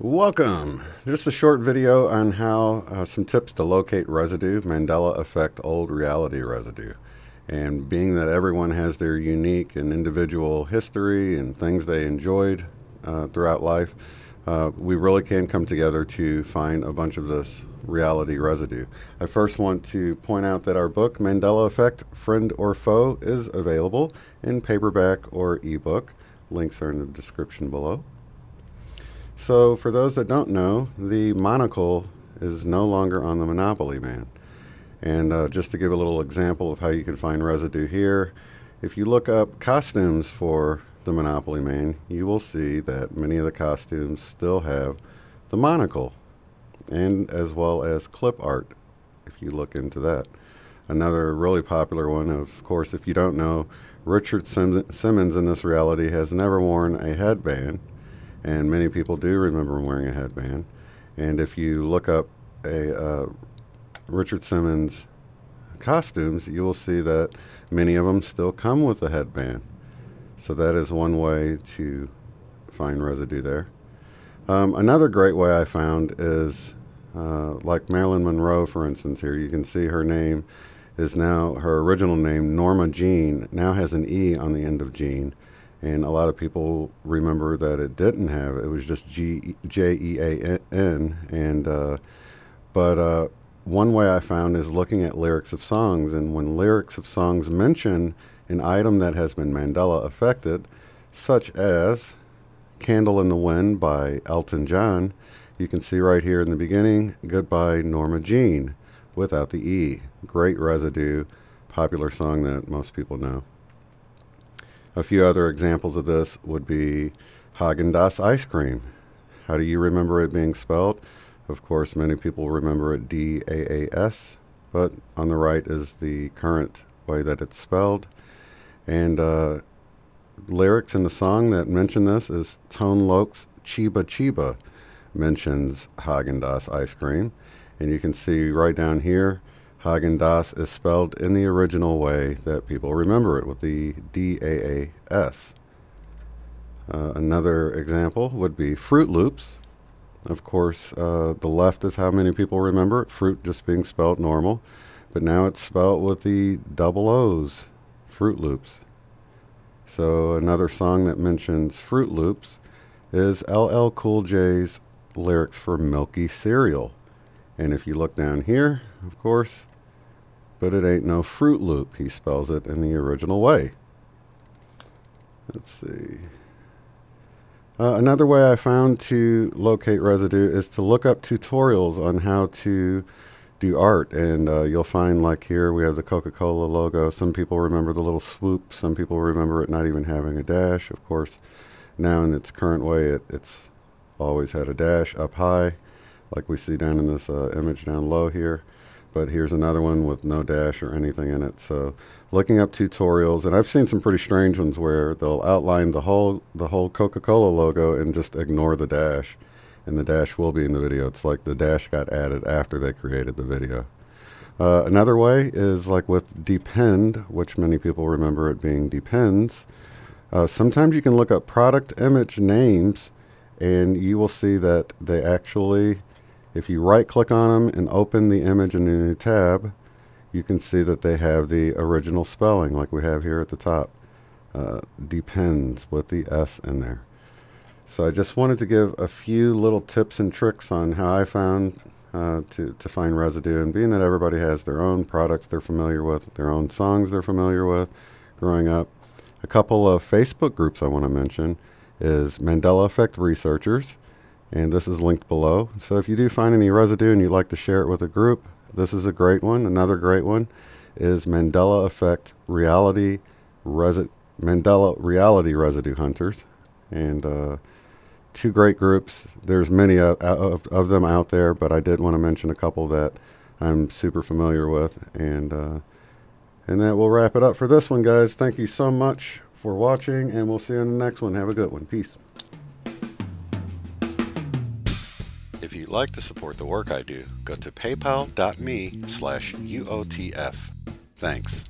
Welcome! Just a short video on how some tips to locate residue, Mandela Effect old reality residue. And being that everyone has their unique and individual history and things they enjoyed throughout life, we really can come together to find a bunch of this reality residue. I first want to point out that our book, Mandela Effect, Friend or Foe, is available in paperback or ebook. Links are in the description below. So for those that don't know, the Monocle is no longer on the Monopoly Man. And just to give a little example of how you can find residue here, if you look up costumes for the Monopoly Man, you will see that many of the costumes still have the monocle, and as well as clip art, if you look into that. Another really popular one, of course, if you don't know, Richard Simmons in this reality has never worn a headband. And many people do remember wearing a headband. And if you look up a Richard Simmons costumes, you will see that many of them still come with a headband. So that is one way to find residue there. Another great way I found is like Marilyn Monroe, for instance. Here you can see her name is now, her original name, Norma Jean, now has an E on the end of Jean. And a lot of people remember that it didn't have it. It was just J-E-A-N. And but one way I found is looking at lyrics of songs. And when lyrics of songs mention an item that has been Mandela affected, such as "Candle in the Wind" by Elton John, you can see right here in the beginning, "Goodbye Norma Jean," without the E. Great residue, popular song that most people know. A few other examples of this would be Häagan Daas ice cream. How do you remember it being spelled? Of course, many people remember it D-A-A-S, but on the right is the current way that it's spelled. And lyrics in the song that mention this is Tone Loc's "Chiba Chiba" mentions Häagan Daas ice cream. And you can see right down here, Häagan Daas is spelled in the original way that people remember it, with the D-A-A-S. Another example would be Fruit Loops. Of course, the left is how many people remember it, fruit just being spelled normal, but now it's spelled with the double O's, Fruit Loops. So another song that mentions Fruit Loops is LL Cool J's lyrics for Milky Cereal. And if you look down here, of course, but it ain't no Fruit Loop. He spells it in the original way. Let's see. Another way I found to locate residue is to look up tutorials on how to do art. And you'll find, like here, we have the Coca-Cola logo. Some people remember the little swoop. Some people remember it not even having a dash. Of course, now in its current way, it's always had a dash up high, like we see down in this image down low here. But here's another one with no dash or anything in it. So looking up tutorials, and I've seen some pretty strange ones where they'll outline the whole Coca-Cola logo and just ignore the dash, and the dash will be in the video. It's like the dash got added after they created the video. Another way is like with depend, which many people remember it being depends. Sometimes you can look up product image names, and you will see that they actually, if you right click on them and open the image in a new tab, you can see that they have the original spelling like we have here at the top. Depends with the S in there. So I just wanted to give a few little tips and tricks on how I found to find residue, and being that everybody has their own products they're familiar with, their own songs they're familiar with growing up. A couple of Facebook groups I want to mention is Mandela Effect Researchers, and this is linked below. So if you do find any residue and you'd like to share it with a group, this is a great one. Another great one is Mandela Effect Mandela Reality Residue Hunters. And two great groups. There's many of them out there, but I did want to mention a couple that I'm super familiar with. And that will wrap it up for this one, guys. Thank you so much for watching, and we'll see you in the next one. Have a good one. Peace. If you'd like to support the work I do, go to paypal.me/UOTF. Thanks.